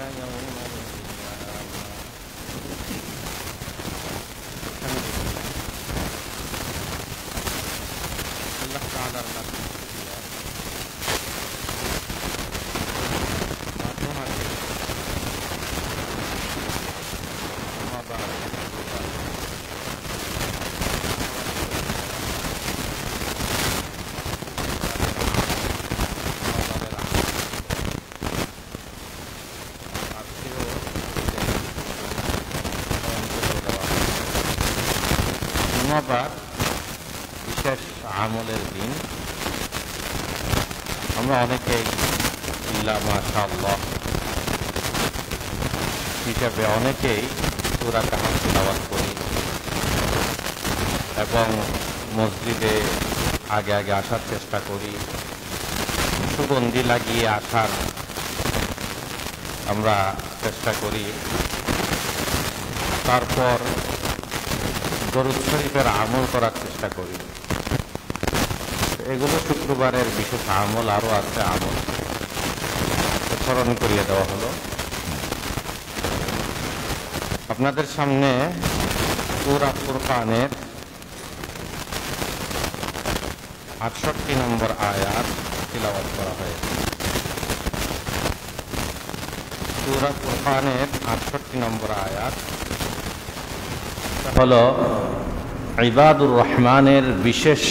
يوم القيامة الله تعالى বিশেষ আমলের দিন আমরা অনেকেই ইল্লা মাশাআল্লাহ হিসাবে অনেকেই সূরা কাহফ তিলাওয়াত করি এবং মসজিদে আগে আগে আসার চেষ্টা করি, সুগন্ধি লাগিয়ে আসার আমরা চেষ্টা করি। তারপর দরুদ শরীফের আমল করার চেষ্টা করি। এগুলো শুক্রবারের বিশেষ আমল, আরও আছে আমল, স্মরণ করিয়ে দেওয়া হলো। আপনাদের সামনে সূরা ফুরকানের ৬৮ নম্বর আয়াত তিলাওয়াত করা হয়েছে। সূরা ফুরকানের ৬৮ নম্বর আয়াত হলো ইবাদুর রহমানের বিশেষ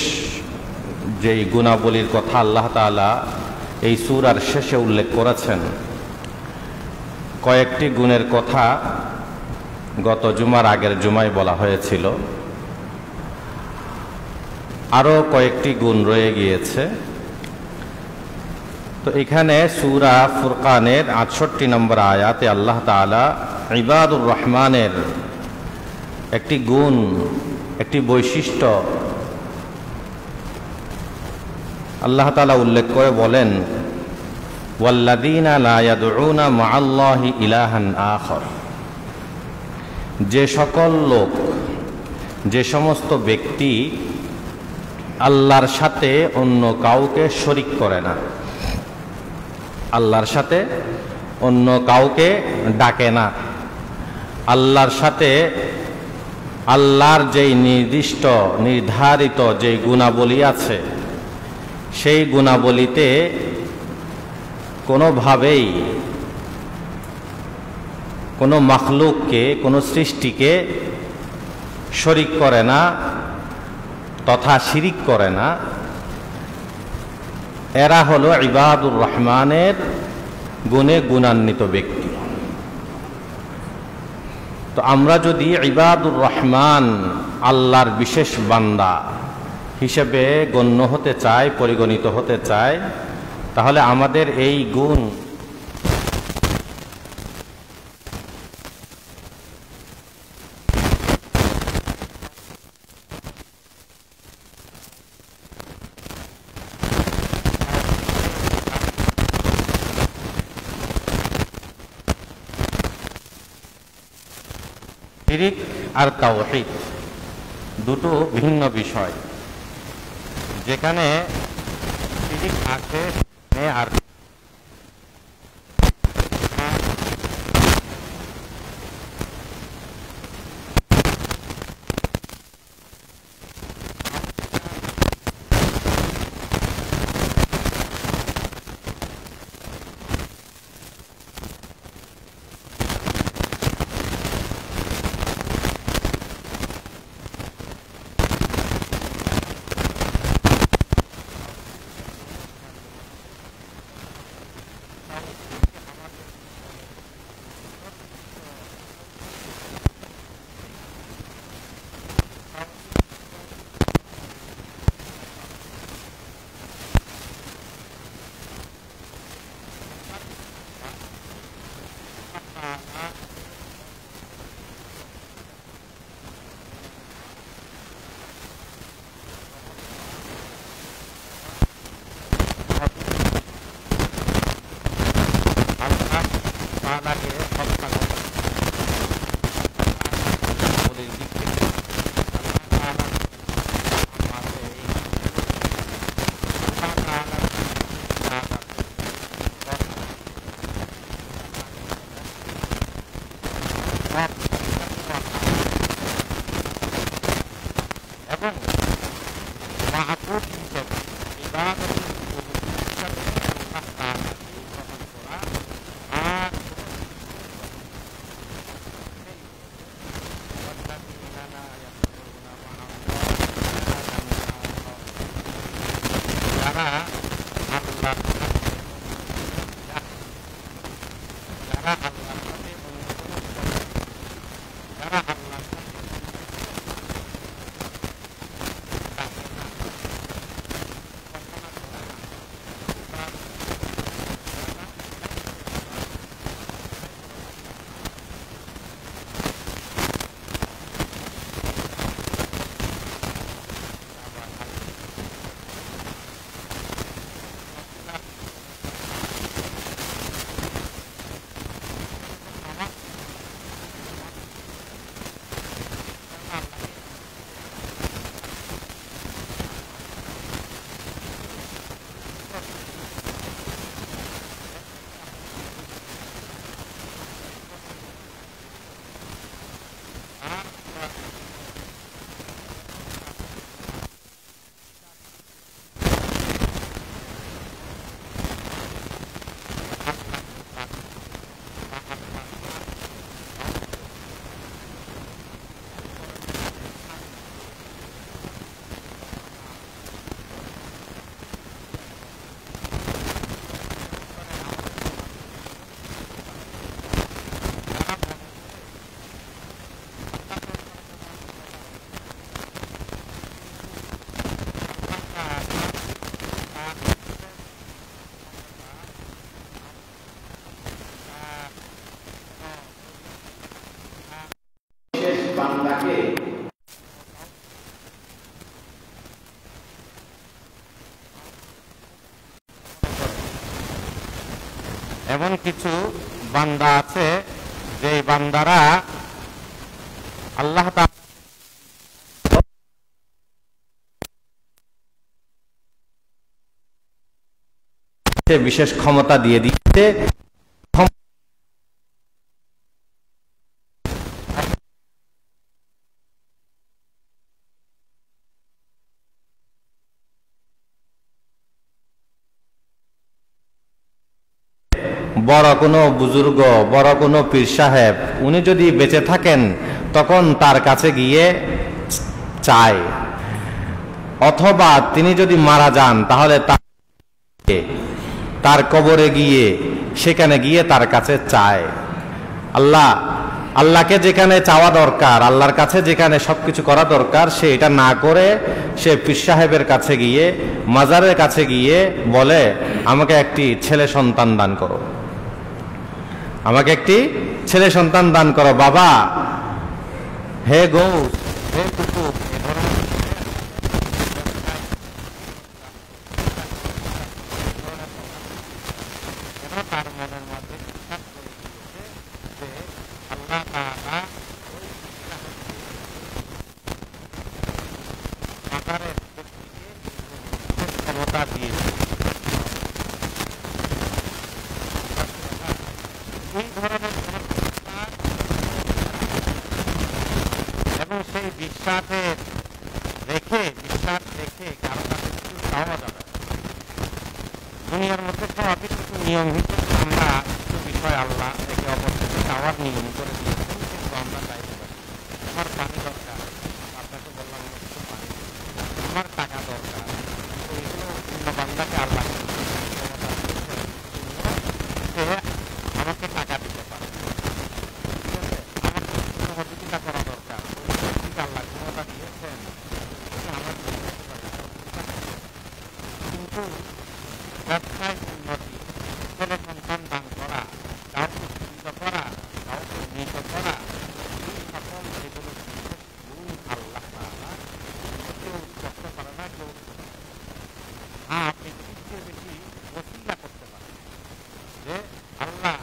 যেই গুণাবলীর কথা আল্লাহ তাআলা এই সূরার শেষে উল্লেখ করেছেন। কয়েকটি গুণের কথা গত জুমার আগের জুমায় বলা হয়েছিল, আরও কয়েকটি গুণ রয়ে গিয়েছে। তো এখানে সূরা ফুরকানের ৬৮ নম্বর আয়াতে আল্লাহ তাআলা ইবাদুর রহমানের একটি গুণ, একটি বৈশিষ্ট্য আল্লাহ তাআলা উল্লেখ করে বলেন, ওয়াল্লাযীনা লা ইয়াদউনা মা'আল্লাহি ইলাহান আখার। যে সকল লোক, যে সমস্ত ব্যক্তি আল্লাহর সাথে অন্য কাউকে শরীক করে না, আল্লাহর সাথে অন্য কাউকে ডাকে না, আল্লাহর সাথে আল্লাহর যেই নির্দিষ্ট নির্ধারিত যেই গুণাবলী আছে সেই গুণাবলীতে কোনোভাবেই কোনো মাখলুককে, কোনো সৃষ্টিকে শরীক করে না তথা শিরিক করে না, এরা হলো ইবাদুর রহমানের গুণে গুণান্বিত ব্যক্তি। তো আমরা যদি ইবাদুর রহমান আল্লাহর বিশেষ বান্দা হিসেবে গণ্য হতে চাই, পরিগণিত হতে চাই, তাহলে আমাদের এই গুণ শিরিক আর তাওহীদ দুটো ভিন্ন বিষয়। যেখানে শিরিক আছে আর এমন কিছু বান্দা আছে যে বান্দারা আল্লাহ বিশেষ ক্ষমতা দিয়ে দিচ্ছে। বড় কোনো বুজুর্গ, বড় কোনো পীর সাহেব উনি যদি বেঁচে থাকেন তখন তার কাছে গিয়ে চায়, অথবা তিনি যদি মারা যান তাহলে তার কবরে গিয়ে সেখানে গিয়ে তার কাছে চায়। আল্লাহকে যেখানে চাওয়া দরকার, আল্লাহর কাছে যেখানে সবকিছু করা দরকার, সে এটা না করে সে পীর সাহেবের কাছে গিয়ে, মাজারের কাছে গিয়ে বলে আমাকে একটি ছেলে সন্তান দান করো, আমাকে একটি ছেলে সন্তান দান করো বাবা, হে গৌস, হে কুতুব। তার মনের মধ্যে আল্লাহ তাআলা মাজারের ক্ষমতা দিয়েছে। এই ধরনের এবং সেই বিশ্বাসের বিশ্বাস রেখে কারো কাছে কিছু চাওয়া যাবে। দুনিয়ার মধ্যে সবই কিছু নিয়ম হিসেবে আমরা কিছু বিষয় আল্লাহ একে অপর থেকে চাওয়ার নিয়ম করে দিয়েছেন, কিন্তু আমরা চাইতে পারি আমার পানি দরকার, আপনাকে বললাম কিছু পানি, আমার টাকা দরকার, তো এগুলো অন্য বান্দাকে আল্লাহ সে আমাকে টাকা দিতে পারে, ঠিক আছে, আমাকে সহযোগিতা করা দরকার, আল্লাহ ক্ষমতা দিয়েছেন আমার, কিন্তু ব্যবসায় উন্নতি, ছেলে সন্তান দান করা, কাউকে সুস্থ করা, কাউকে মৃত করা, এই সকল যেগুলো গুণ আল্লাহ তাআলা কেউ করতে পারে না, কেউ আপনি সবচেয়ে বেশি ওসিলা করতে পারেন যে আল্লাহ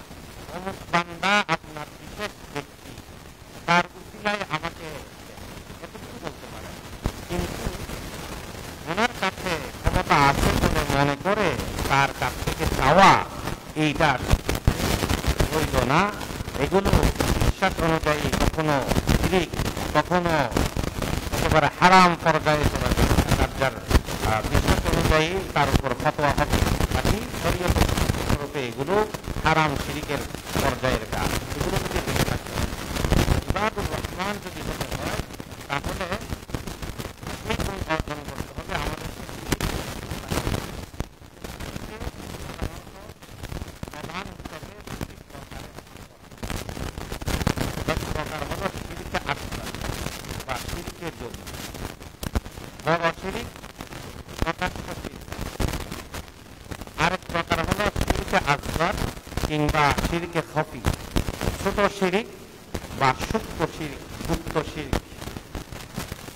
অমুক বান্দা আপনার বিশেষ ব্যক্তি, তার উসিলায় আমাকে এতটুকু বলতে পারেন, কিন্তু ওনার কাছে ক্ষমতা আছে বলে মনে করে তার কাছ থেকে চাওয়া এইটা বৈধ না। এগুলো বিশ্বাস অনুযায়ী কখনো শিরক, কখনো একেবারে হারাম পর্যায়ে চলে যাবে। যার বিশ্বাস অনুযায়ী তার উপর ফতোয়া হবে, বাকি শরীয়ত রূপে এগুলো হারাম শিরকের পর্যায়ের কাজ। এগুলো যদি বেঁচে থাকে ইবাদুর রহমান যদি হতে হয় তাহলে অর্জন করতে হবে আমাদের প্রধান হিসাবে শিরকের জন্য। বড় শিরিক, প্রকাশ্য শিরক। আরেক প্রকার হলো শিরকে আসগর কিংবা শিরকে খফি, ছোট শিরিক বা সূক্ষ্ম শিরিক, গুপ্ত শিরিক।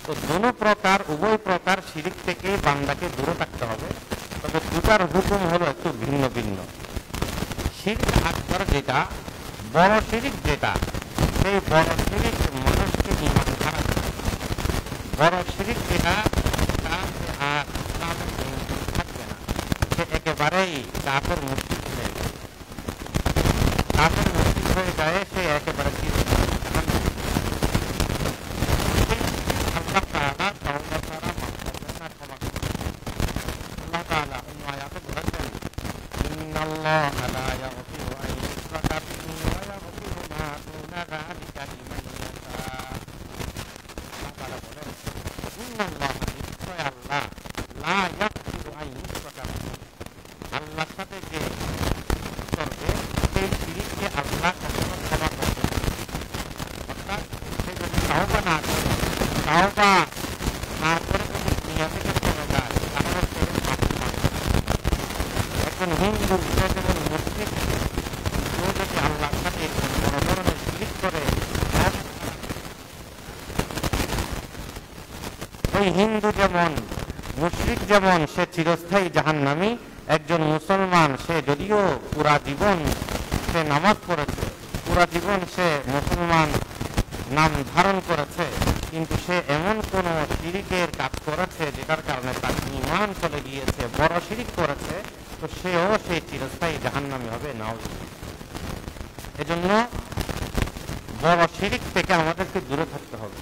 তো দোনো প্রকার, উভয় প্রকার শিরিক থেকে বান্দাকে দূরে থাকতে হবে। তবে দুটার হুকুম হলো একটু ভিন্ন ভিন্ন। শিরক আকবর যেটা, বড় শিরিক যেটা, সেই বড় শিরিক মানুষকে ঈমান হারায়। বড় শিরিক যেটা, আর থাকবে না, সে একেবারেই কাফের মুশরিক হয়ে যায়। কাফের মুশরিক হয়ে যায়, সে একেবারে আল্লাহ তাআলা তওবা ছাড়া মাফ করবেন না, ক্ষমা করবেন। আল্লাহ তাআলা অন্য আয়াতে বলেছেন, ইন্নাল্লাহা লা ইয়াগফিরু আন ইউশরাকা বিহি ওয়া ইয়াগফিরু মা দুনা যালিকা লিমান ইয়াশা। আল্লাহ তাআলা বলেন, ইন্নাল্লাহা, নিশ্চয় আল্লাহ, লা ইয়াগফিরু আন ইউশরাকা বিহি, আল্লাহর সাথে যে করবে সেই শিরককে আল্লাহ কখনো ক্ষমা করবেন না। অর্থাৎ সে যদি তাওবা না করে, তাওবা না করে যদি দুনিয়া থেকে চলে যায়, তাহলে সে মাফি পাবে না। একজন হিন্দু, সে যেমন মুসলিম, কেউ যদি আল্লাহর সাথে বড় ধরনের শিরক করে, ওই হিন্দু যেমন, মুশরিক যেমন, সে চিরস্থায়ী জাহান্নামী। একজন মুসলমান, সে যদিও পুরা জীবন সে নামাজ পড়েছে, পুরা জীবন সে মুসলমান নাম ধারণ করেছে, কিন্তু সে এমন কোন শিরিকের কাজ করেছে যেটার কারণে তার ঈমান চলে গিয়েছে, বড় শিরিক করেছে, তো সেও সেই চিরস্থায়ী জাহান্নামী হবে। নাউযুবিল্লাহ। এজন্য বড় শিরিক থেকে আমাদেরকে দূরে থাকতে হবে।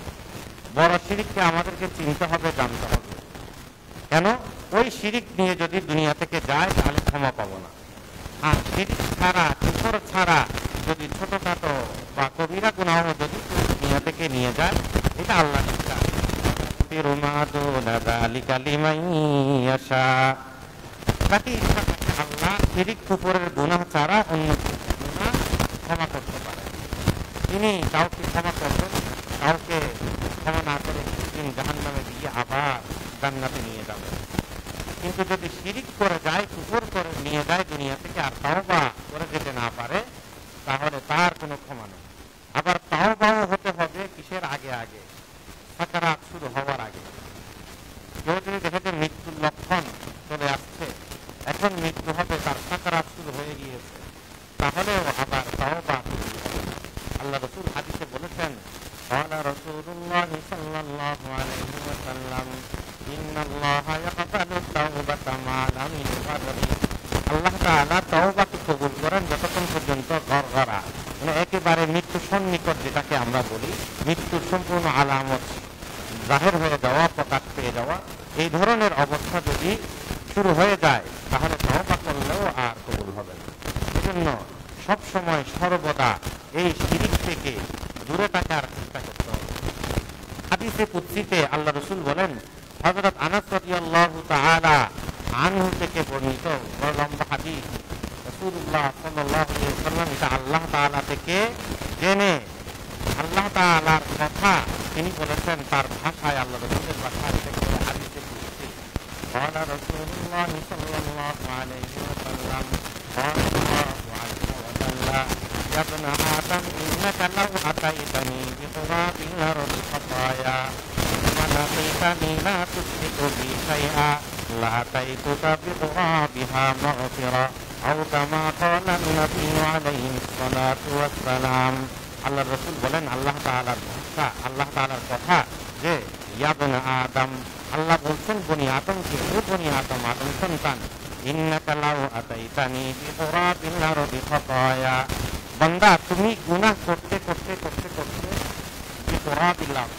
বড় শিরিককে আমাদেরকে চিনতে হবে, জানতে হবে। কেন? ওই শিরিক নিয়ে যদি দুনিয়া থেকে যায়, তাহলে ক্ষমা পাবো না। আর শিরিক ছাড়া, কুফর ছাড়া যদি ছোটখাটো বা কবিরা গুনাহ যদি দুনিয়া থেকে নিয়ে যায়, এটা আল্লাহ আল্লাহ শিরিক কুফরের গুনাহ ছাড়া অন্য গুনাহ ক্ষমা করতে পারে। তিনি কাউকে ক্ষমা করবেন, কাউকে ক্ষমা না করে তিনি জাহান্নামে দিয়ে আবার জান্নাতে নিয়ে যাবেন। কিন্তু যদি শিরিক করে যায়, কুফর করে নিয়ে যায় দুনিয়া থেকে, আর তাওবা করে যেতে না পারে, তাহলে তার কোনো ক্ষমা নেই। আবার তাওবাও হতে হবে কিসের আগে? আগে, সাকারাত শুরু হওয়ার আগে। কেউ যদি দেখে যে মৃত্যুর লক্ষণ চলে আসছে, এখন মৃত্যু হবে, তার সাকারাত শুরু হয়ে গিয়েছে, তাহলেও আবার তাওবা করতে হবে। আল্লাহ রাসূল হাদিসে বলেছেন, قال رسول الله صلى الله عليه وسلم إن الله يقبل التوبة ما لم يغرر। আল্লাহ তাআলা তওবাকে কবুল করেন যতক্ষণ পর্যন্ত গরগরা, মানে একেবারে মৃত্যু সন্নিকট, যেটাকে আমরা বলি মৃত্যুর সম্পূর্ণ আলামত জাহির হয়ে যাওয়া, প্রকাশ পেয়ে যাওয়া, এই ধরনের অবস্থা যদি শুরু হয়ে যায়, তাহলে তওবা করলেও আর কবুল হবে না। এজন্য সবসময় সর্বদা এই শিরিক থেকে দূরে থাকার চেষ্টা করতে হবে। হাদিসে কুদসিতে আল্লাহ রাসূল বলেন, হযরত আনাস রাদিয়াল্লাহু তাআলা আনহু থেকে বর্ণিত বড় লম্বা হাদিস, রাসূলুল্লাহ সাল্লাল্লাহু আলাইহি ওয়াসাল্লাম এটা আল্লাহ তাআলা থেকে জেনে, আল্লাহ তাআলার কথা তিনি বলেছেন তার ভাষায়, আল্লাহ রাসূলের ভাষায় থেকে হাদিসে কুদসি, قال رسول الله صلى الله عليه وسلم قال الله عز وجل يا ابن آدم إنك لو أتيتني بقراب الأرض خطايا ولقيتني لا تشرك بي شيئا لأتيتك بقرابها مغفرة أو كما قال النبي عليه الصلاة والسلام। আল্লাহ রাসূল বলেন, আল্লাহ তাআলার ভাষা, আল্লাহ তাআলার কথা যে ইয়া বনি আদম, আল্লাহ বলছেন বনি আদমকে, ও বনি আদম, আদম সন্তান, ইন্নাকা লাউ আতাইতানি বিকুরাবিল আরদি খাতায়া, বান্দা তুমি গুনাহ করতে করতে করতে করতে বিকুরাবিল আরদ,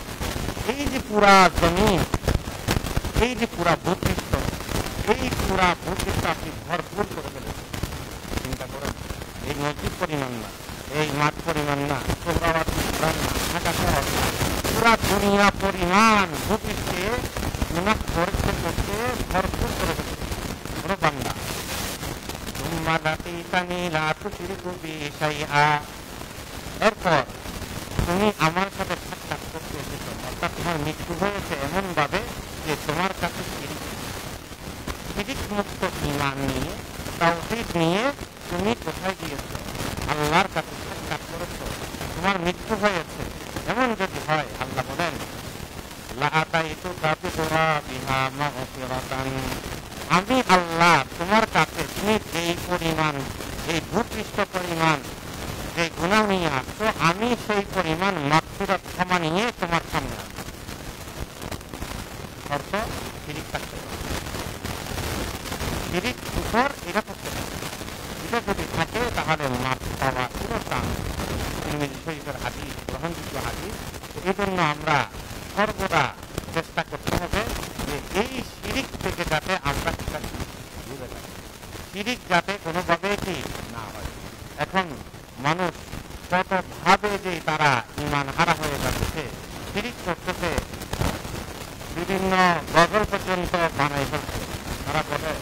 এই যে পুরা জমিন, এই যে পুরা ভূপৃষ্ঠ, এই পুরা ভূপৃষ্ঠ আপনি ভরপুর করে ফেলেছেন। চিন্তা করেন, এই নদীর পরিমাণ না, এই মাঠ পরিমাণ না, সোহরাওয়ার্দী পরিমাণ না, ঢাকা শহর না, পুরা দুনিয়া পরিমাণ ভূপৃষ্ঠে গুনাহ করতে করতে ভরপুর করে ফেলেছেন। বড় বান্দা, তুম্মা লাকিতানি লা তুশরিকু বি শাইআ, এরপর তুমি আমার সাথে সাক্ষাৎ করতে এসেছো, অর্থাৎ তোমার মৃত্যু হয়েছে এমন ভাবে যে তোমার কাছে শিরিক মুক্ত ঈমান নিয়ে, তাওহীদ নিয়ে তুমি কোথায় গিয়েছো? আল্লাহর কাছে সাক্ষাৎ করেছো, তোমার মৃত্যু হয়েছে। এমন যদি হয়, আল্লাহ বলেন আমি আল্লাহ তোমার কাছে তুমি এই পরিমাণ, এই ভূপৃষ্ঠ পরিমাণ যে গুনাহ নিয়ে আসছো, আমি সেই পরিমাণ মাগফিরাত ক্ষমা নিয়ে তোমার সামনে আসবো। শর্ত শিরিক থাকতে হবে, শিরিক কুফর এটা থাকতে হবে। এটা যদি থাকে তাহলে মাফ পাওয়া পুরো টান। তিরমিজি শরীফের হাদিস, গ্রহণযোগ্য হাদিস। এই জন্য আমরা সর্বদা চেষ্টা করতে হবে যে এই শিরিক থেকে যাতে আমরা দূরে থাকি, শিরিক যাতে কোনোভাবে কি না হয়। এখন মানুষ কত ভাবে যে তারা ঈমান হারা হয়ে যাচ্ছে, শিরিক করতেছে, বিভিন্ন গজল পর্যন্ত বানাই ফেলছে। তারা বলে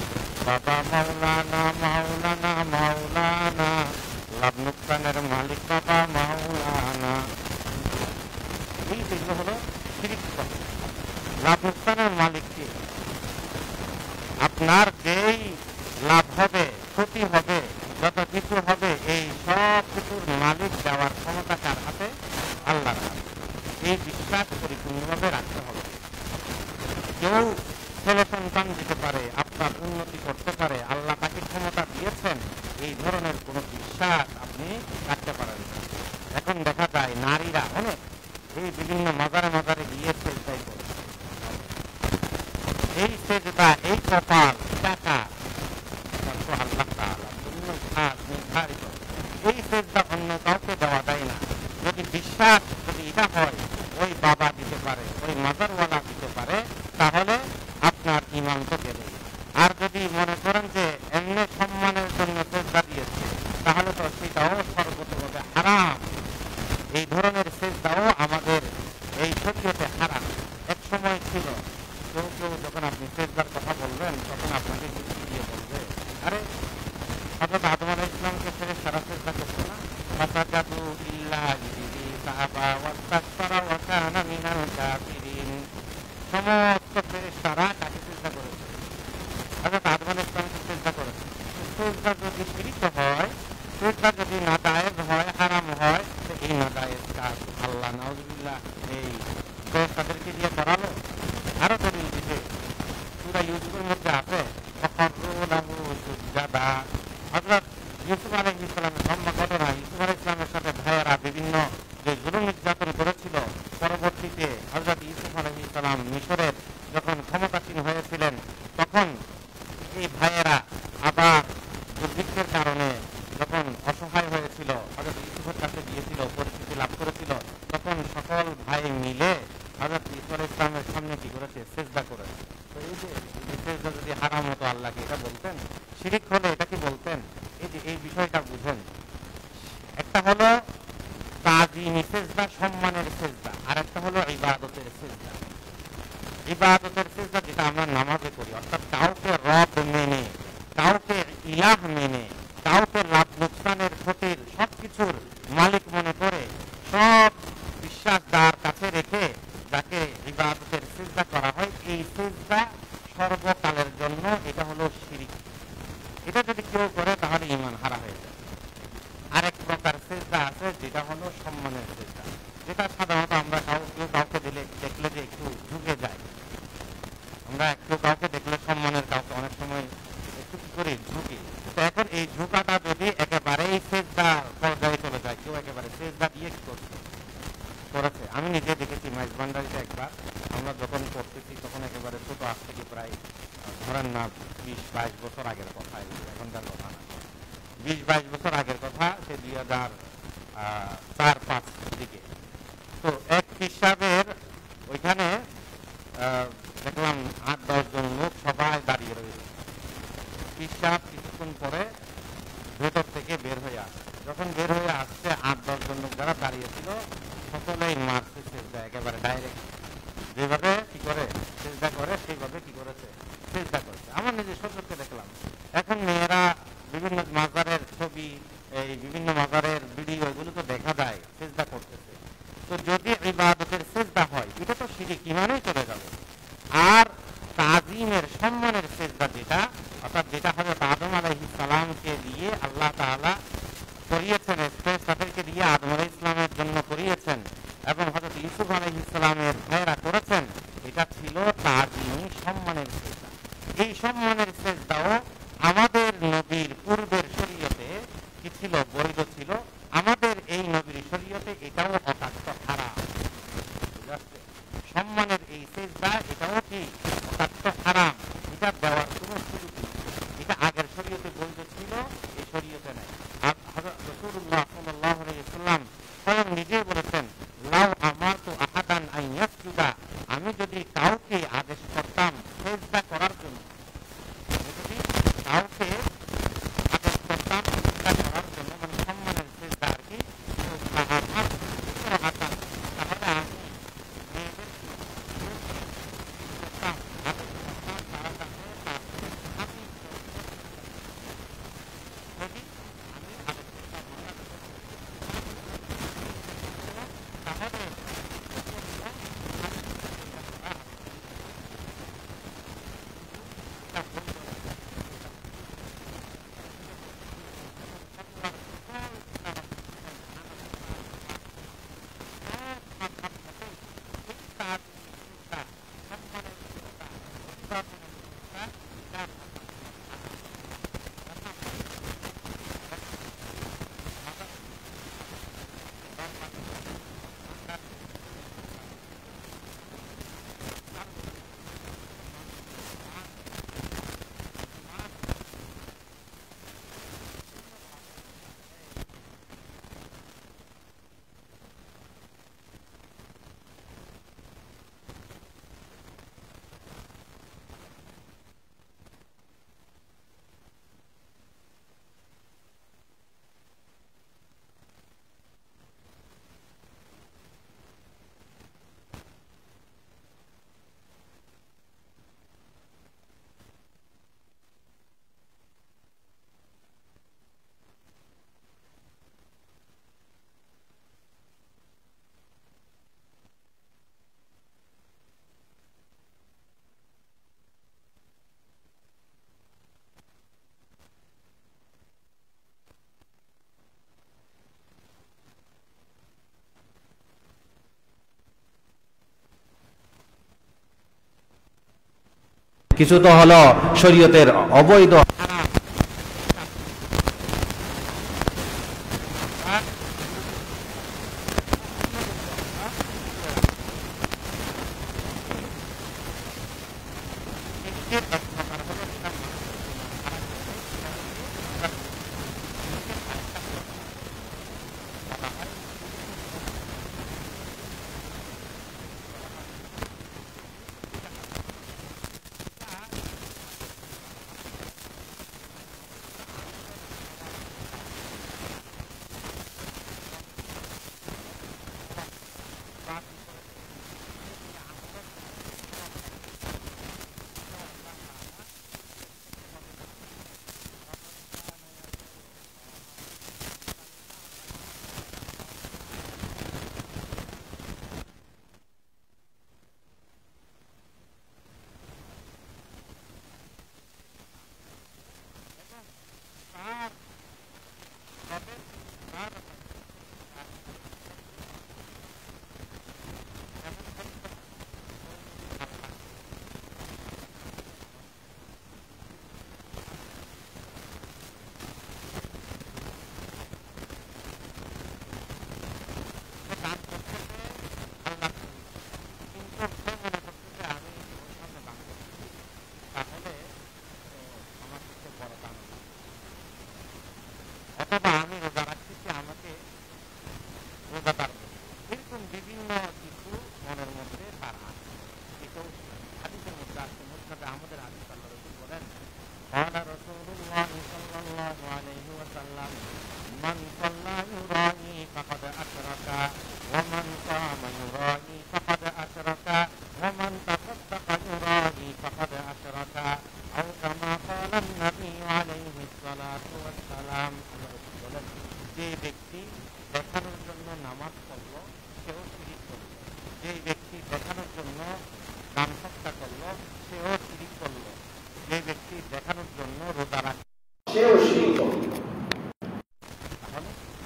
বাবা মাওলানা মাওলানা মাওলানা, লাভ নুকসানের মালিক বাবা মাওলানা। এই যেগুলো হলো শিরিক। লাভ নুকসানের মালিক কি? আপনার যেই লাভ হবে, ক্ষতি হবে, যত কিছু হবে, এই সব কিছুর মালিক দেওয়ার ক্ষমতা কার হাতে? আল্লাহর হাতে। এই বিশ্বাস পরিপূর্ণভাবে রাখতে হবে। কেউ ছেলে সন্তান দিতে পারে, আপনার উন্নতি করতে পারে, আল্লাহ তাকে ক্ষমতা দিয়েছেন, এই ধরনের কোনো বিশ্বাস আপনি রাখতে পারেন না। এখন দেখা যায় নারীরা অনেক এই বিভিন্ন মাজারে মাজারে গিয়ে সেজদাই করে। এই সেজদা, এই কপাল, টাকা আল্লাহ তাআলা নির্ধারিত। এই সেজদা অন্য কাউকে দেওয়া যায় না। যদি বিশ্বাস যদি এটা হয় ওই বাবা দিতে পারে, ওই মাজারওয়ালা দিতে পারে, তাহলে আপনার ঈমান তো গেলে। আর যদি মনে করেন যে এমনি সম্মানের জন্য সেজদা দিয়েছে, তাহলে তো সেটাও সর্বতভাবে হারাম। এই ধরনের সেজদাও আমাদের এই শরীয়তে হারাম। এক সময় ছিল কেউ কেউ যখন আপনি সেজদার কথা বলবেন, তখন আপনাকে যুক্তি দিয়ে বলবে, আরে হযরত আদম আলাইহিস সালামকে ফেরেশতারা সেজদা করতো না? ফাসাজাদু ইল্লা ইবলিস আবা ওয়াস্তাকবারা ওয়া কানা মিনাল কাফিরিন। সমস্ত ফেরেশতারা কাকে সেজদা করেছে? হযরত আদম আলাইহিস সালামকে সেজদা করেছে। সেজদা যদি শিরক হয়, সেজদা যদি নাজায়েজ হয়, হারাম হয়, তো এই নাজায়েজ কাজ আল্লাহ নাউযুবিল্লাহ এই ফেরেশতাদেরকে দিয়ে করালো। আরো দলিল দিতে সূরা ইউসুফের মধ্যে আছে, হযরত ইউসুফ আলাইহিস সালামের লম্বা ঘটনা। ইউসুফ আলাইহিস সালামের সাথে ভাইয়েরা বিভিন্ন যে জুলুম নির্যাতন করেছিল, পরবর্তীতে হযরত ইউসুফ আলাইহিস সালাম মিশরের যখন ক্ষমতাসীন হয়েছিলেন, তখন এই ভাইয়েরা আবার দুর্ভিক্ষের কারণে যখন অসহায় হয়েছিল, হযরত ইউসুফের কাছে গিয়েছিল, পরিস্থিতি লাভ করেছিল, তখন সকল ভাই মিলে হযরত ইউসুফ আলাইহিস সালামের সামনে কি করেছে? সেজদা করেছে। তো এই যে সেজদা যদি হারাম হতো, আল্লাহকে এটা বলতেন? শিরিক হলে এটা কি বলতেন? এই যে এই বিষয়টা বুঝেন। একটা হলো তাজিমি সেজদা, সম্মানের সেজদা, আর একটা হলো ইবাদতের সেজদা। ইবাদতের সেজদা যেটা আমরা নামাজে করি, অর্থাৎ কাউকে রব মেনে, কাউকে ইলাহ মেনে, কাউকে লাভ লোকসানের ক্ষতির সবকিছুর মালিক মনে করে, সব বিশ্বাস যার কাছে রেখে যাকে ইবাদতের সিজদা করা হয়, এই সিজদা সর্বকালের জন্য এটা হলো শিরিক। এটা যদি কেউ করে তাহলে ঈমান হারা হয়ে যায়। আরেক প্রকার সিজদা আছে যেটা হলো সম্মানের সিজদা, যেটা সাধারণত আমরা কেউ কাউকে দেখলে যে একটু ঝুঁকে যায়। আমরা কেউ কাউকে দেখলে সম্মানের কাউকে অনেক সময় একটু কি করি? ঝুঁকি। তো এখন এই ঝুঁকাটা যদি একেবারেই সিজদা পর্যায়ে চলে যায়, কেউ একেবারে সিজদা দিয়ে কি করেছে, আমি নিজে দেখেছি মাইজভান্ডারিতে একবার আমরা যখন করতেছি, তখন একেবারে ছোট, আজ থেকে প্রায় ধরেন না 20-22 বছর আগের কথা, এখনকার কথা না, 20-22 বছর আগের কথা, সে 2004-05 দিকে। তো এক হিসাবের ওইখানে দেখলাম 8-10 জন লোক সবাই দাঁড়িয়ে রয়েছে। হিসাব কিছুক্ষণ পরে ভেতর থেকে বের হয়ে আসছে। যখন বের হয়ে আসছে, 8-10 জন লোক যারা দাঁড়িয়েছিল সকলেই মারছে সেজদা, একেবারে ডাইরেক্ট যেভাবে কি করে সেজদা করে সেইভাবে কি করেছে? সেজদা করেছে। আমার নিজস্ব চোখে দেখলাম। এখন মেয়েরা বিভিন্ন মাজারের ছবি, এই বিভিন্ন মাজারের ভিডিও, এগুলো তো দেখা যায় সেজদা করতেছে। তো যদি ইবাদতের সেজদা হয়, এটা তো দিয়ে আদম আলাইহিস সালামের জন্য করিয়েছেন এবং হযরত ইউসুফ আলাইহিস সালামের ভাইয়েরা করেছেন, এটা ছিল তাজিম, সম্মানের সেজদা। এই সম্মানের সেজদাও আমাদের নবীর পূর্বের শরীয়তে কি ছিল? বৈধ ছিল। আমাদের এই নবীর শরীয়তে এটাও অকাট্য হারাম। সম্মানের এই সেজদা এটাও কি অকাট্য হারাম, এটা দেওয়ার কোনো সুযোগ নেই। এটা আগের শরীয়তে বৈধ ছিল, এই শরীয়তে নেই। আর রাসূলুল্লাহ সাল্লাল্লাহু আলাইহি ওয়াসাল্লাম স্বয়ং নিজেই বলেছেন, লাউ আমারতু আহাদান আন ইয়াসজুদা, আমি যদি কাউকে আদেশ করতাম সেজদা করার জন্য, যদি কাউকে আদেশ করতাম সেজদা করার জন্য, মানে সম্মানের সেজদা আর কি, তাহলে আমি কিছু তো হলো শরীয়তের অবৈধ।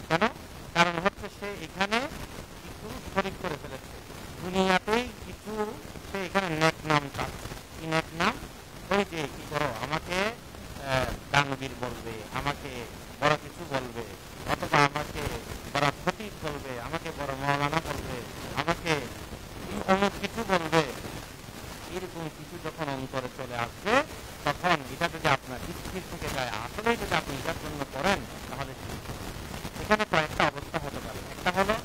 কেন? কারণ হচ্ছে হচ্ছে সে এখানে কিছু শরীক করে ফেলেছে, দুনিয়াতেই কিছু সে এখানে নেক নাম চাচ্ছে। কি নেক নাম? ওই যে কি করো, আমাকে দানবীর বলবে, আমাকে বড় কিছু বলবে, অথবা আমাকে বড় ফকির বলবে, আমাকে বড় মৌলানা বলবে, আমাকে অমুক কিছু বলবে। এরকম কিছু যখন অন্তরে চলে আসবে, তখন এটা যদি আপনার স্থির থেকে যায়, আসলেই যদি আপনি এটার জন্য করেন, তাহলে এখানে কয়েকটা অবস্থা হতে পারে। একটা হলো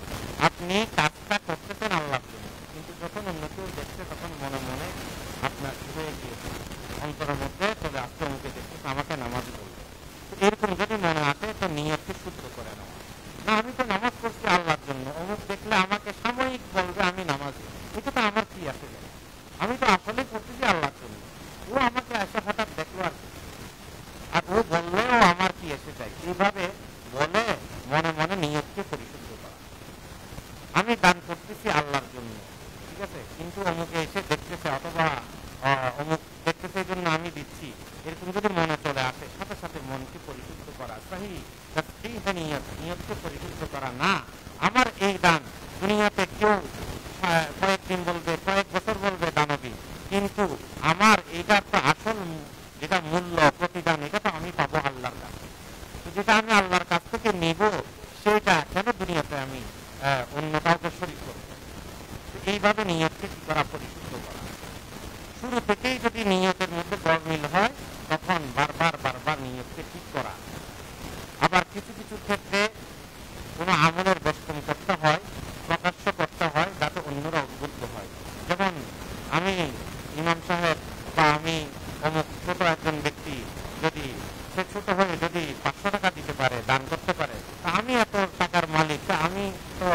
আপনি কাজটা করতেছেন আল্লাহর জন্য, কিন্তু যখন অন্য কেউ দেখছে তখন মনে মনে আপনার কি হয়ে গিয়েছে, অন্তরের মধ্যে চলে আসতে অমুকে দেখতেছে আমাকে নামাজি বলবে। এরকম যদি মনে আসে তো নিয়তকে শুদ্ধ করে নেওয়া। না, আমি তো নামাজ পড়ছি আল্লাহর জন্য, অমুক দেখলে আমাকে সাময়িক বলবে আমি নামাজি, এটা তো আমার কি আছে, আমি তো আসলে করতেছি আল্লাহর জন্য। ও আমাকে এসে হঠাৎ দেখলো আর ও বললেও আমার কি এসে যায়, এইভাবে বলে মনে মনে নিয়তকে পরিশুদ্ধ করা। আমি দান করতেছি আল্লাহর জন্য, ঠিক আছে, কিন্তু অমুকে এসে দেখতেছে অথবা অমুক দেখতেছে এই জন্য আমি দিচ্ছি, এরকম যদি মনে চলে আসে, সাথে সাথে মনকে পরিশুদ্ধ করা। নিয়তকে পরিশুদ্ধ করা, না আমার এই দান দুনিয়াতে কেউ কয়েকদিন বলবে, কয়েক বছর বলবে দানবী, কিন্তু আমার এইটার তো আসল যেটা মূল্য প্রতিদান, এটা তো আমি পাবো আল্লাহর কাছে। যেটা আমি আল্লাহর কাছ থেকে নিব, সেটা কেন দুনিয়াতে আমি অন্য কাউকে শরীক করব? এইভাবে নিয়তকে কি করা? পরিশুদ্ধ করা। শুরু থেকেই যদি নিয়তের মধ্যে গরমিল হয়, তখন বারবার বারবার নিয়তকে ঠিক করা। আবার কিছু কিছু ক্ষেত্রে কোনো আমলের বেষ্টন করতে হয়, প্রকাশ্য করতে হয়, যাতে অন্যরা উদ্বুদ্ধ হয়। যেমন আমি ইমাম সাহেব বা আমি অমুক ছোট একজন ব্যক্তি, যদি সে ছোট হয়ে যদি 500 টাকা দিতে পারে, দান করতে পারে, তা আমি এত টাকার মালিক, আমি তো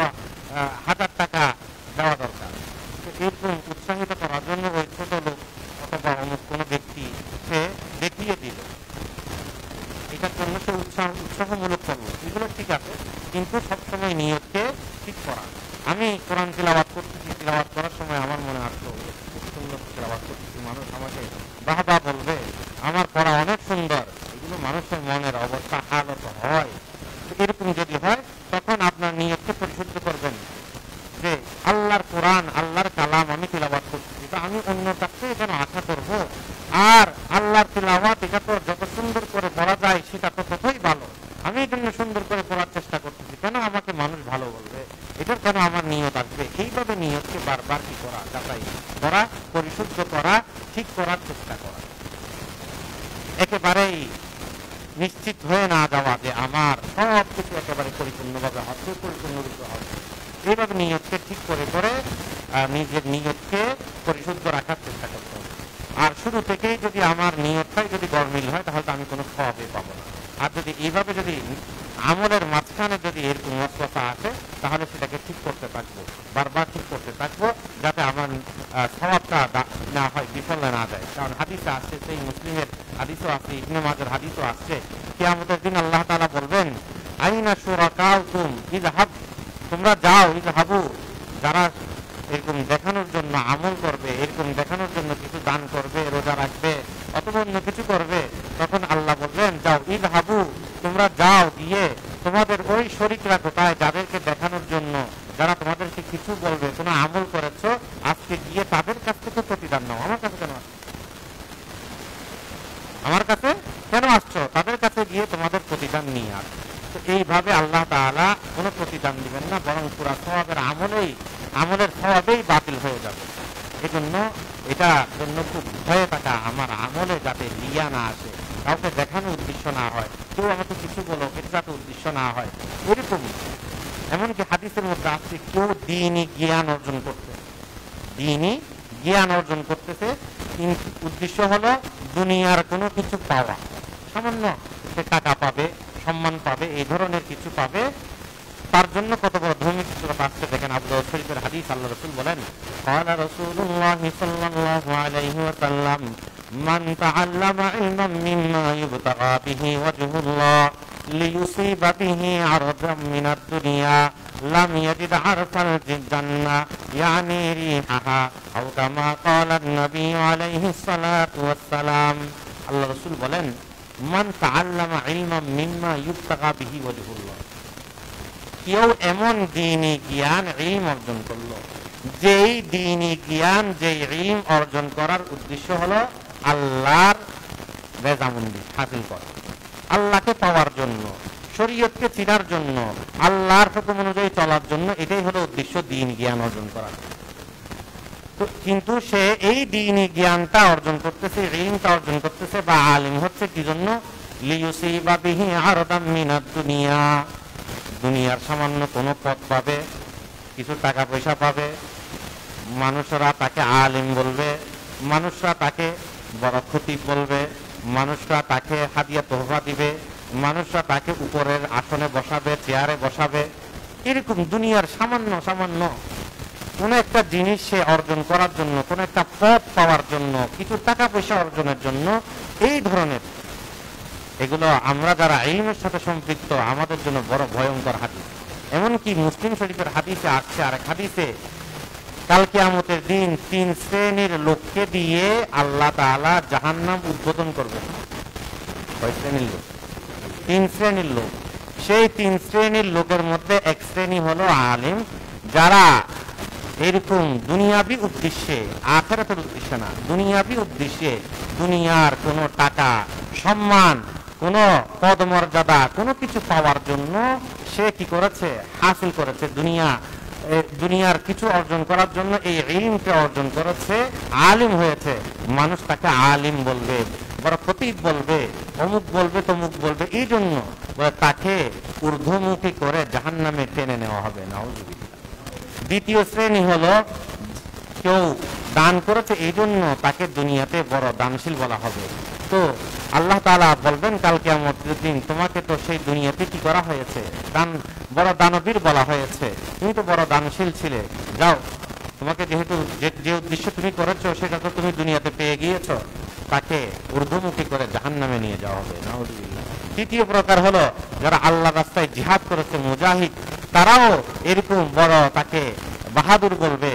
1000 টাকা দেওয়া দরকার। এরকম উৎসাহিত করার জন্য ওই ছোট লোক অথবা অমুক কোনো ব্যক্তি সে দেখিয়ে দিল, এটার জন্য সে উৎসাহমূলক করলো, এগুলো ঠিক আছে, কিন্তু সবসময় নিয়তকে ঠিক করা। আমি কোরআন তিলাওয়াত করতেছি, তিলাওয়াত করার সময় আমার মনে আসলো খুব সুন্দর তিলাওয়াত করতেছি, মানুষ আমাকে বাহবা বলবে, আমার পড়া অনেক সুন্দর, এগুলো মানুষের মনের অবস্থা হালত হয়। এরকম যদি হয়, তখন আপনার নিয়তকে পরিশুদ্ধ করবেন যে আল্লাহর কোরআন, আল্লাহর কালাম আমি তিলাওয়াত করতেছি, তো আমি অন্য কাছে যেন আশা করব, আর আল্লাহর তিলাওয়াত এটা তো যত সুন্দর করে পড়া যায় সেটা তো ততই ভালো, আমি এই জন্য সুন্দর করে পড়ার চেষ্টা করতেছি, কেন আমাকে মানুষ ভালো বলবে, এটার কেন আমার নিয়ত আসবে। এইভাবে নিয়তকে বারবার কি করা? যাচাই করা, পরিশুদ্ধ করা, ঠিক করার চেষ্টা করা। একেবারেই নিশ্চিত হয়ে না যাওয়া যে আমার সব কিছু একেবারে পরিপূর্ণভাবে হবে, পরিপূর্ণরূপে হবে। এইভাবে নিয়তকে ঠিক করে করে নিজের নিয়তকে পরিশুদ্ধ রাখার চেষ্টা করতে হবে। আর শুরু থেকেই যদি আমার নিয়তটাই যদি গরমিল হয়, তাহলে আমি কোনো সওয়াবই পাবো না। আর যদি এইভাবে যদি আমলের মাঝখানে যদি এরকম ওয়াসওয়াসা আসে, তাহলে সেটাকে ঠিক করতে থাকবো, বারবার ঠিক করতে থাকবো, যাতে আমার সওয়াবটা না হয়, বিফলে না যায়। কারণ হাদিসে আসছে, সেই মুসলিমের হাদিসও আসছে, ইবনে মাজার হাদিসও আসছে, কিয়ামতের দিন আল্লাহ তাআলা বলবেন, আইনা শুরাকাউকুম ইযহাব, তোমরা যাও, ইযহাবু, যারা এরকম দেখানোর জন্য আমল করবে, এরকম দেখানোর জন্য কিছু দান করবে, রোজা রাখবে, অথবা অন্য কিছু করবে, তখন আল্লাহ বলবেন, যাও, ইযহাবু, তোমরা যাও, গিয়ে তোমাদের ওই শরীকরা কোথায়, যাদেরকে দেখানোর জন্য, যারা তোমাদেরকে কিছু বলবে, কোনো আমল করেছো, আজকে গিয়ে তাদের কাছ থেকে প্রতিদান নাও। আমার কাছে কেন আসছো? আমার কাছে কেন আসছো? তাদের কাছে গিয়ে তোমাদের প্রতিদান নিয়ে আসো। তো এইভাবে আল্লাহ তাআলা কোনো প্রতিদান দিবেন না, বরং পুরা সওয়াবের আমলের সওয়াবেই বাতিল হয়ে যাবে। এই জন্য এটার জন্য খুব ভয়ে থাকা, আমার আমলে যাতে রিয়া না আসে, কাউকে দেখানোর উদ্দেশ্য না হয়, কেউ আমাকে কিছু বলো, এটা যাতে উদ্দেশ্য না হয়, এরকম। এমনকি হাদিসের মধ্যে আসছে, কেউ দ্বীনি জ্ঞান অর্জন করতেছে, কিন্তু উদ্দেশ্য হলো দুনিয়ার কোনো কিছু পাওয়া, সামান্য সে টাকা পাবে, সম্মান পাবে, এই ধরনের কিছু পাবে, তার জন্য কত বড় ধর্মীয় চিত্রতা আসছে দেখেন। আবু দাউদ শরীফের হাদিস, আল্লাহ রাসূল বলেন, ক্বালা রাসূলুল্লাহ সাল্লাল্লাহু আলাইহি ওয়াসাল্লাম, মান তাআল্লামা ইলমান মিম্মা ইবতাগা বিহি ওয়াজহুল্লাহ লিয়ুসিবা বিহি আরদাম মিনাদ দুনিয়া লাম ইয়াজিদ আরফাল জান্নাহ ইয়ানি রিহাহা আও কামা ক্বালা নবী আলাইহিস সালাতু ওয়াস সালাম। আল্লাহ রাসূল বলেন, মান তাআল্লামা ইলমান মিম্মা ইবতাগা বিহি ওয়াজহুল্লাহ, কেউ এমন দ্বীনি জ্ঞান ইলম অর্জন করলো, যেই দ্বীনি জ্ঞান, যেই ইলম অর্জন করার উদ্দেশ্য হলো আল্লাহর রেজামন্দি হাসিল করা, আল্লাহকে পাওয়ার জন্য, শরীয়তকে চিনার জন্য, আল্লাহর হুকুম অনুযায়ী চলার জন্য, এটাই হলো উদ্দেশ্য দ্বীন জ্ঞান অর্জন করা। কিন্তু সে এই দ্বীনি জ্ঞানটা অর্জন করতেছে, ইলমটা অর্জন করতেছে বা আলিম হচ্ছে কি জন্য? লিয়ুসিবা বিহি আরদাম মিনাদ দুনিয়া, দুনিয়ার সামান্য কোনো পদ পাবে, কিছু টাকা পয়সা পাবে, মানুষরা তাকে আলিম বলবে, মানুষরা তাকে বড় খতিব বলবে, মানুষরা তাকে হাদিয়া তোহফা দিবে, মানুষরা তাকে উপরের আসনে বসাবে, চেয়ারে বসাবে। এরকম দুনিয়ার সামান্য সামান্য কোন একটা জিনিস সে অর্জন করার জন্য, কোন একটা পদ পাওয়ার জন্য, কিছু টাকা পয়সা অর্জনের জন্য, এই ধরনের এগুলো আমরা যারা ইলমের সাথে সম্পৃক্ত, আমাদের জন্য বড় ভয়ঙ্কর হাদিস। এমনকি মুসলিম শরীফের হাদিসে আসছে, আরেক হাদিসে, কাল কিয়ামতের দিন 3 শ্রেণীর লোককে দিয়ে আল্লাহ তাআলা জাহান্নাম উদ্বোধন করবে। কয় শ্রেণীর লোক? 3 শ্রেণীর লোক। সেই 3 শ্রেণীর লোকের মধ্যে এক শ্রেণী হলো আলিম, যারা এরকম দুনিয়াবি উদ্দেশ্যে, আখিরাতের উদ্দেশ্যে না, দুনিয়াবি উদ্দেশ্যে, দুনিয়ার কোনো টাকা, সম্মান, কোনো পদমর্যাদা, কোনো কিছু পাওয়ার জন্য সে কি করেছে? হাসিল করেছে দুনিয়ার কিছু অর্জন করার জন্য এই ইলমকে অর্জন করেছে, আলিম হয়েছে। মানুষ তাকে আলিম বলবে, বড় খতিব বলবে, অমুক বলবে, তমুক বলবে, এই জন্য তাকে ঊর্ধ্বমুখী করে জাহান্নামে টেনে নেওয়া হবে। নাউযুবিল্লাহ। দ্বিতীয় শ্রেণী হলো, কেউ দান করেছে, এই জন্য তাকে দুনিয়াতে বড় দানশীল বলা হবে। তো আল্লাহ তাআলা বলবেন কাল কিয়ামতের দিন, তোমাকে তো সেই দুনিয়াতে কি করা হয়েছে? বড় দানবীর বলা হয়েছে, তুমি তো বড় দানশীল ছিলে, যাও, তোমাকে যেহেতু যে উদ্দেশ্য তুমি করেছো সেটা তো তুমি দুনিয়াতে পেয়ে গিয়েছো, তাকে ঊর্ধ্বমুখী করে জাহান্নামে নিয়ে যাওয়া হবে। নাউযুবিল্লাহ। তৃতীয় প্রকার হলো, যারা আল্লাহ রাস্তায় জিহাদ করেছে, মুজাহিদ, তারাও এরকম বড় তাকে বাহাদুর বলবে।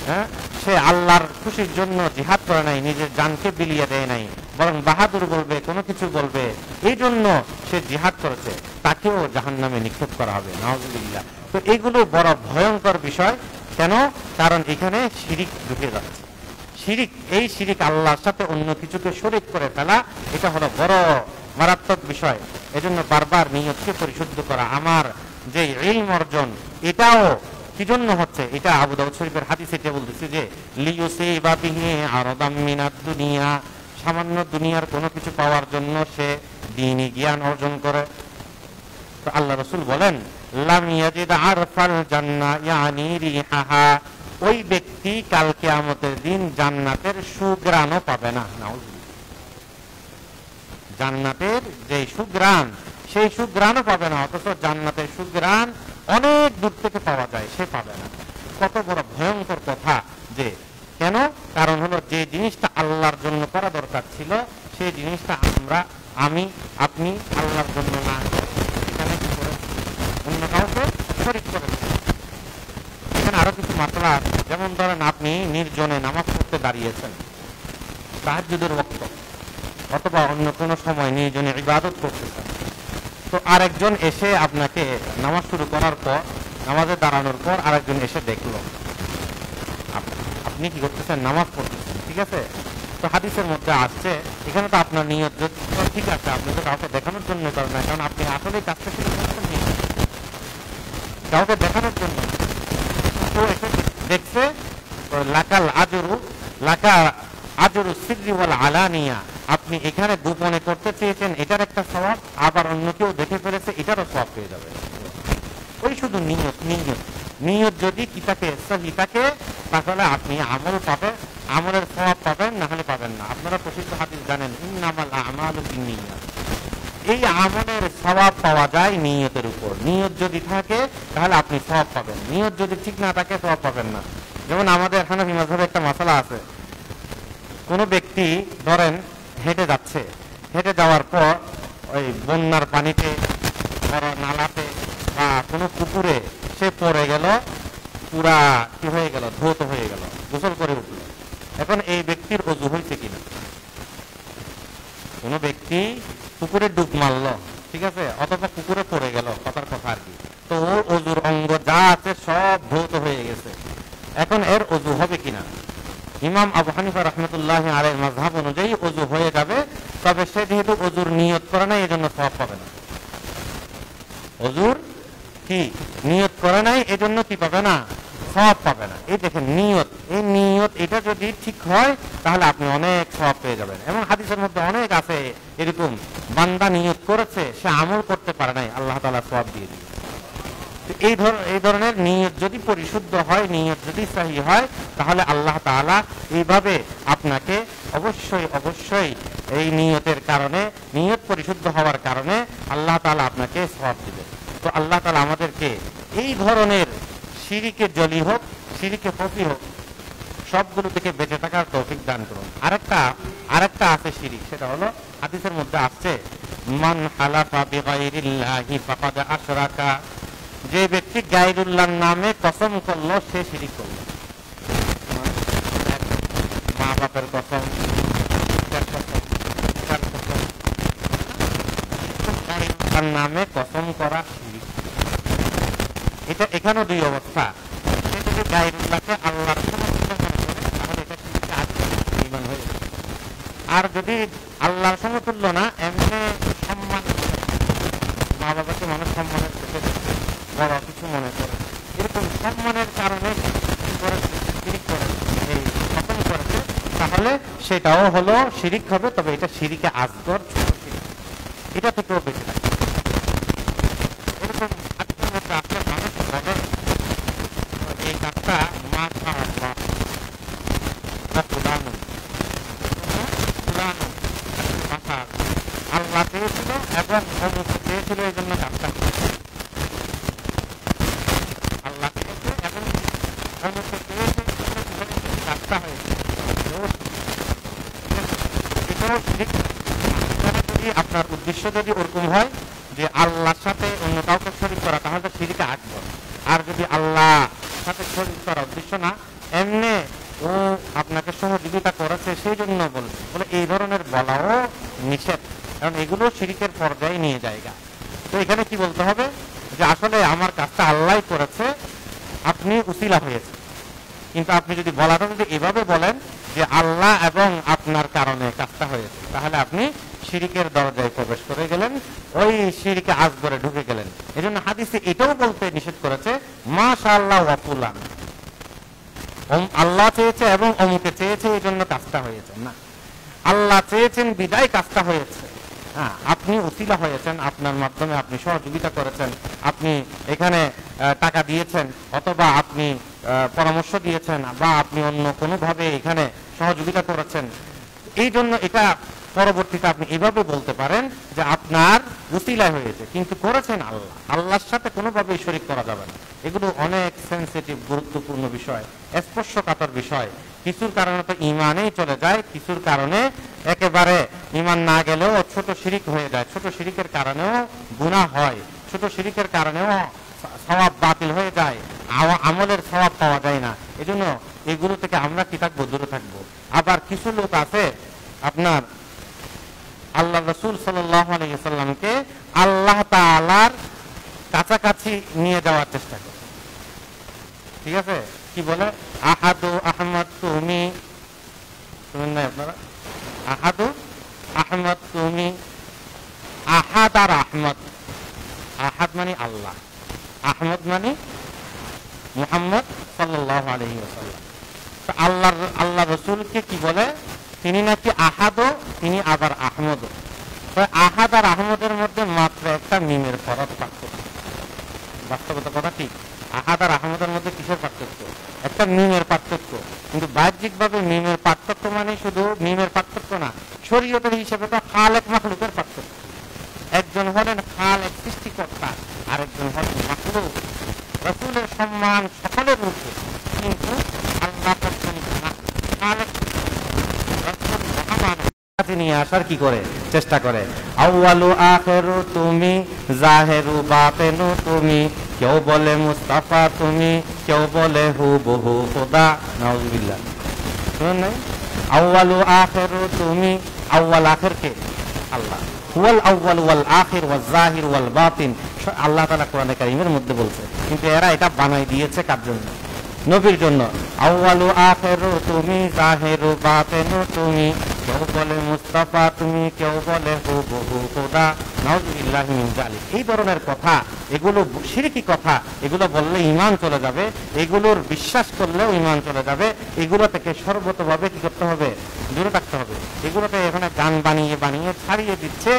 হ্যাঁ, সে আল্লাহর খুশির জন্য জিহাদ করে নাই, নিজের জানকে বিলিয়ে দেয় নাই, বরং বাহাদুর বলবে, কোনো কিছু বলবে, এই জন্য সে জিহাদ করেছে, তাকেও জাহান্নামে নিক্ষেপ করা হবে। নাউযুবিল্লাহ। তো এগুলো বড় ভয়ঙ্কর বিষয়। কেন? কারণ এখানে শিরিক ঢুকে যাচ্ছে। শিরিক, এই শিরিক আল্লাহর সাথে অন্য কিছুকে শরীক করে ফেলা, এটা হলো বড় মারাত্মক বিষয়। এজন্য বারবার নিয়তকে পরিশুদ্ধ করা। আমার যে ইলম অর্জন, এটাও কি জন্য হচ্ছে? এটা আবু দাউদ শরীফের হাদিসে এটা বলতেছে যে লিয়ুসিবা বিহি আরদাম মিনাদ দুনিয়া, সামান্য দুনিয়ার কোনো কিছু পাওয়ার জন্য সে দ্বীনি জ্ঞান অর্জন করে। তো আল্লাহ রাসূল বলেন, লাম ইয়াজিদ আরফাল জান্নাহ ইয়ানি রিহাহা, ওই ব্যক্তি কাল কিয়ামতের দিন জান্নাতের সুঘ্রাণও পাবে না। নাউযুবিল্লাহ। জান্নাতের যে সুঘ্রাণ, সেই সুঘ্রাণও পাবে না। অথচ জান্নাতের সুঘ্রাণ অনেক দূর থেকে পাওয়া যায়, সে পাবে না। কত বড় ভয়ঙ্কর কথা! যে কেন? কারণ হলো, যে জিনিসটা আল্লাহর জন্য করা দরকার ছিল, সেই জিনিসটা আপনি আল্লাহর জন্য না, এখানে কি করেছি? অন্য কাউকে শরীক করেছি। এখানে আরো কিছু মাসলা আছে। যেমন ধরেন, আপনি নির্জনে নামাজ পড়তে দাঁড়িয়েছেন, তাহাজ্জুদের ওয়াক্ত, অথবা অন্য কোনো সময় নির্জনে ইবাদত করতেছেন। তো আরেকজন এসে আপনাকে নামাজ শুরু করার পর, নামাজে দাঁড়ানোর পর আরেকজন এসে দেখলো আপনি কি করতেছেন? নামাজ পড়তেছেন। ঠিক আছে? তো হাদিসের মধ্যে আসছে, এখানে তো আপনার নিয়ত ঠিক আছে, আপনি তো কাউকে দেখানোর জন্য করেন না, কারণ আপনি আসলে কাজটা শুরু করছেন কাউকে দেখানোর জন্য। তো এসে দেখছে লাকা আজরু সিররি ওয়াল আলানিয়া, আপনি এখানে গোপনে করতে চেয়েছেন, এটার একটা সওয়াব, আবার অন্য কেউ দেখে ফেলেছে, এটারও সওয়াব পেয়ে যাবে। ওই শুধু নিয়ত যদি কি থাকে, সহি থাকে, তাহলে আপনি আমল পাবেন, আমলের সওয়াব পাবেন, না হলে পাবেন না। আপনারা প্রসিদ্ধ হাদিস জানেন, ইন্নামাল আমালু বিন্নিয়াত, এই আমলের সওয়াব পাওয়া যায় নিয়তের উপর। নিয়ত যদি থাকে তাহলে আপনি সওয়াব পাবেন, নিয়ত যদি ঠিক না থাকে সওয়াব পাবেন না। যেমন আমাদের হানাফি মাযহাবে একটা মাসালা আছে, কোন ব্যক্তি ধরেন হেঁটে যাচ্ছে, হেঁটে যাওয়ার পর ওই বন্যার পানিতে, বড় নালাতে বা কোনো পুকুরে সে পড়ে গেল, পুরা কি হয়ে গেল? ধৌত হয়ে গেল, গোসল করে উঠল। এখন এই ব্যক্তির ওযু হয়েছে কিনা? কোন ব্যক্তি পুকুরে ডুব মারলো, ঠিক আছে, অথবা পুকুরে পড়ে গেল, কথার কথা আর কি, তো অজুর অঙ্গ যা আছে সব ধৌত হয়ে গেছে, এখন এর অজু হবে কিনা? ইমাম আবু হানিফা রাহমাতুল্লাহি আলাইহির মাযহাব অনুযায়ী অজু হয়ে যাবে, তবে সে যেহেতু অজুর নিয়ত করে নাই এজন্য সওয়াব পাবে না। অজুর কি নিয়ত করে নাই এজন্য কি পাবে না? সওয়াব পাবে না। এই দেখেন নিয়ত, এই নিয়ত এটা যদি ঠিক হয় তাহলে আপনি অনেক সওয়াব পেয়ে যাবেন। এবং হাদিসের মধ্যে অনেক আছে এরকম, বান্দা নিয়ত করেছে, সে আমল করতে পারে নাই, আল্লাহ তাআলা সওয়াব দিয়ে দিবে। এই ধরনের নিয়ত যদি পরিশুদ্ধ হয়, নিয়ত যদি সহি হয়, তাহলে আল্লাহ তাআলা এইভাবে আপনাকে অবশ্যই এই নিয়তের কারণে, নিয়ত পরিশুদ্ধ হওয়ার কারণে আল্লাহ তাআলা আপনাকে সওয়াব দিবে। তো আল্লাহ তাআলা আমাদেরকে এই ধরনের শিরকে জলি হোক, শিরকে খফি হোক, সবগুলো থেকে বেঁচে থাকার তৌফিক দান করুন। আরেকটা আছে শিরিক, সেটা হলো হাদিসের মধ্যে আসছে, মান হালাফা বিগাইরিল্লাহি ফাকাদ আশরাকা, যে ব্যক্তি গায়রুল্লাহর নামে কসম করলো সে শিরিক করলো। মা বাপের কসম, গায়রুল্লাহর নামে কসম করা শিরিক। এটা এখানেও দুই অবস্থা। সে যদি গায়রুল্লাহকে আল্লাহর সমতুল্য মনে করে তাহলে এটা শিরকে আকবার ঈমান হয়ে যাবে। আর যদি আল্লাহর সমতুল্য না, এমনি সম্মান, মা বাবাকে মানুষ সম্মানের চোখে দেখে বড় কিছু মনে করে, এরকম সম্মানের কারণে শিরিক করেছে, এই খতম করেছে, তাহলে সেটাও হলো শিরিক হবে, তবে এটা শিরিকে আসগর, ছোট শিরিক, এটা থেকেও বেঁচে থাকে। এরকম হাদিসের মধ্যে আপনার মানুষ বলে এই কাজটা মাশাআল্লাহ পুরানো আল্লাহ চেয়েছিল এবং অনুমতি চেয়েছিল, এই জন্য কাজটা আল্লাহ চেয়েছে এবং অনুমতি চেয়েছে, কাজটা হয়েছে। এটাও ঠিক। যদি আপনার উদ্দেশ্য যদি ওরকম হয় যে আল্লাহর সাথে অন্য কাউকে শরীক করা, তাহলে শিরকে আকবার। আর যদি আল্লাহ সাথে শরীক করা উদ্দেশ্য না, এমনি ও আপনাকে সহযোগিতা করেছে সেই জন্য বলে এই ধরনের বলাও নিষেধ, কারণ এগুলো শিরকের পর্যায়ে নিয়ে জায়গা। তো এখানে কি বলতে হবে যে আসলে আমার কাজটা আল্লাহ করেছে, আপনি উসিলা হয়েছে। কিন্তু আপনি যদি বলাটা যদি এভাবে বলেন যে আল্লাহ এবং আপনার কারণে কাজটা হয়েছে, তাহলে আপনি শিরিকের দরজায় প্রবেশ করে গেলেন, ওই শিরকে আসগরে ঢুকে গেলেন। এই জন্য হাদিসে এটাও বলতে নিষেধ করেছে মাশাআল্লাহ ওয়া ফুলান, আল্লাহ চেয়েছে এবং অমুকে চেয়েছে এই জন্য কাজটা হয়েছে না, আল্লাহ চেয়েছেন বিদায় কাজটা হয়েছে। হ্যাঁ, আপনি উসিলা হয়েছেন, আপনার মাধ্যমে আপনি সহযোগিতা করেছেন, আপনি এখানে টাকা দিয়েছেন, অথবা আপনি পরামর্শ দিয়েছেন, বা আপনি অন্য কোনোভাবে এখানে সহযোগিতা করেছেন, এই জন্য এটা পরবর্তীতে আপনি এভাবে বলতে পারেন যে আপনার উসিলা হয়েছে, কিন্তু করেছেন আল্লাহ, আল্লাহর সাথে কোনোভাবেই শরীক করা যাবে না। এগুলো অনেক সেন্সিটিভ, গুরুত্বপূর্ণ বিষয়, স্পর্শকাতর বিষয়। কিছুর কারণে তো ইমানেই চলে যায়, কিছুর কারণে একেবারে ইমান না গেলেও ছোট শিরিক হয়ে যায়, ছোট শিরিকের কারণেও গুনাহ হয়, ছোট শিরিকের কারণেও সওয়াব বাতিল হয়ে যায়, আমলের সওয়াব পাওয়া যায় না। এজন্য এগুলো থেকে আমরা কি থাকবো? দূরে থাকবো। আবার কিছু লোক আছে আপনার আল্লাহ রাসূল সাল্লাল্লাহু আলাইহি ওয়াসাল্লামকে আল্লাহ তাআলার কাছাকাছি নিয়ে যাওয়ার চেষ্টা করে। ঠিক আছে, কি বলে? আহাদু আহমদ তুমি, শুনেন না আপনারা? আহাদু আহমদ তুমি, আহাদ আর আহমদ, আহাদ মানে আল্লাহ, আহমদ মানে মুহাম্মদ সাল্লাল্লাহু আলাইহি ওয়াসাল্লাম। তো আল্লাহ রাসূলকে কি বলে? তিনি নাকি আহাদও, তিনি আবার আহমদও। তো আহাদ আর আহমদের মধ্যে মাত্র একটা মিমের ফরক পার্থক্য। বাস্তবতা কথা ঠিক, আহাদ আর আহমদের মধ্যে কিসের পার্থক্য? একটা মিমের পার্থক্য। কিন্তু বাহ্যিকভাবে মিমের পার্থক্য মানে শুধু মিমের পার্থক্য না, শরীয়তের হিসেবে তো খালেক মাখলুকের পার্থক্য। একজন হলেন খালেক সৃষ্টিকর্তা, আরেকজন হলেন মাখলুক। রাসূলের সম্মান সকলের উপরে, কিন্তু আল্লাহ খালেক নিয়ে আসার কি করে চেষ্টা করে। আউয়ালু আখিরু তুমি, জাহিরু বাতিনু তুমি, কেউ বলে মুস্তাফা তুমি, কেউ বলে হুবহু খোদা। নাউযুবিল্লাহ। শুনুন নাই, আউয়ালু আখিরু তুমি, আউয়াল আখির কে? আল্লাহ। হুয়াল আউয়াল ওয়াল আখির ওয়াল জাহির ওয়াল বাতিন, আল্লাহ তাআলা কোরআনে কারীমের মধ্যে বলছে। কিন্তু এরা এটা বানাই দিয়েছে কার জন্য? নবীর জন্য। আউয়ালু আখিরু তুমি, জাহিরু বাতিনু তুমি, কেউ বলে মুস্তাফা তুমি, কেউ বলে হুবহু খোদা, নাউযুবিল্লাহি মিন যালিক। এই ধরনের কথা, এগুলো শিরকি কথা, এগুলো বললে ঈমান চলে যাবে, এগুলোর বিশ্বাস করলেও ঈমান চলে যাবে। এগুলো থেকে সর্বতভাবে কি করতে হবে? দূরে থাকতে হবে। এগুলোতে এখানে গান বানিয়ে বানিয়ে ছাড়িয়ে দিচ্ছে,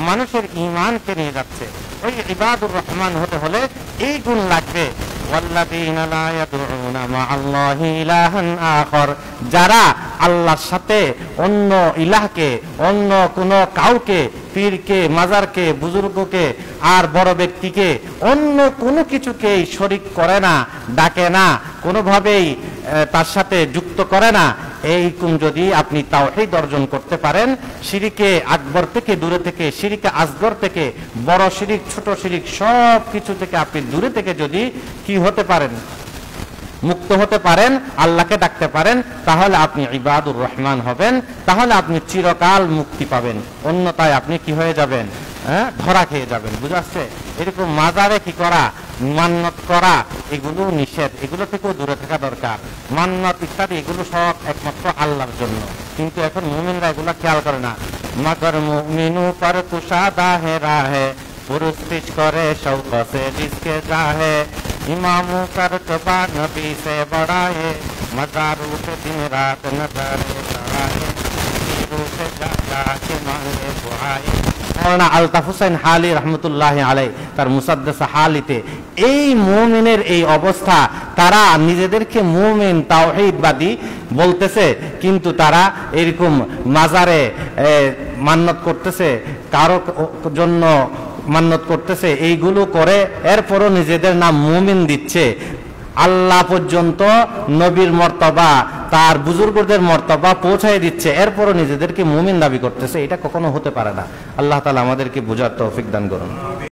মানুষের ঈমানকে নিয়ে যাচ্ছে। ওই ইবাদুর রহমান হতে হলে এই গুণ লাগবে। ওয়াল্লাযীনা লা ইয়াদউনা মা'আল্লাহি ইলাহান আখার, যারা আল্লাহর সাথে অন্য ইলাহকে, অন্য কোনো কাউকে, পীরকে, মাজারকে, বুজুর্গকে আর বড় ব্যক্তিকে, অন্য কোনো কিছুকেই শরীক করে না, ডাকে না, কোনোভাবেই তার সাথে যুক্ত করে না। এইরকম যদি আপনি তাওহীদ অর্জন করতে পারেন, শিরিকে আকবর থেকে দূরে থেকে, শিরিকে আসগর থেকে, বড় শিরিক, ছোট শিরিক, সব কিছু থেকে আপনি দূরে থেকে যদি কি হতে পারেন, মুক্ত হতে পারেন, আল্লাহকে ডাকতে পারেন, তাহলে আপনি ইবাদুর রহমান হবেন, তাহলে আপনি চিরকাল মুক্তি পাবেন। অন্যথায় আপনি কি হয়ে যাবেন? ধরা খেয়ে যাবেন। বুঝাচ্ছে? এরকম মাজারে কি করা, মান্নত করা, এগুলো নিষেধ, এগুলো থেকেও দূরে থাকা দরকার। মান্নত ইত্যাদি এগুলো সব একমাত্র আল্লাহর জন্য, কিন্তু এখন মুমিনরা এগুলো খেয়াল করে না। মগর মুমিনু পর কুশাদা হে রাহে, পুরুষ পিছ করে শৌক সে জিসকে চাহে, ইমামু কর তবা নবী সে বড়ায়ে, মজারু पे दिन रात नजरे चढ़ाए, पीरू से जा के मांगे दुआए। মওলানা আলতাফ হোসেন হালি রহমতুল্লাহ আলাই তার মুসাদ্দাসা হালিতে এই মুমিনের এই অবস্থা, তারা নিজেদেরকে মুমিন তাওহীদবাদী বলতেছে, কিন্তু তারা এরকম মাজারে মান্নত করতেছে, কারো জন্য মান্নত করতেছে, এইগুলো করে এরপরও নিজেদের নাম মুমিন দিচ্ছে। আল্লাহ পর্যন্ত নবীর মর্তবা, তার বুজুর্গদের মর্তবা পৌঁছায় দিচ্ছে, এরপরও নিজেদেরকে মুমিন দাবি করতেছে। এটা কখনো হতে পারে না। আল্লাহ তাআলা আমাদেরকে বুঝার তৌফিক দান করুন।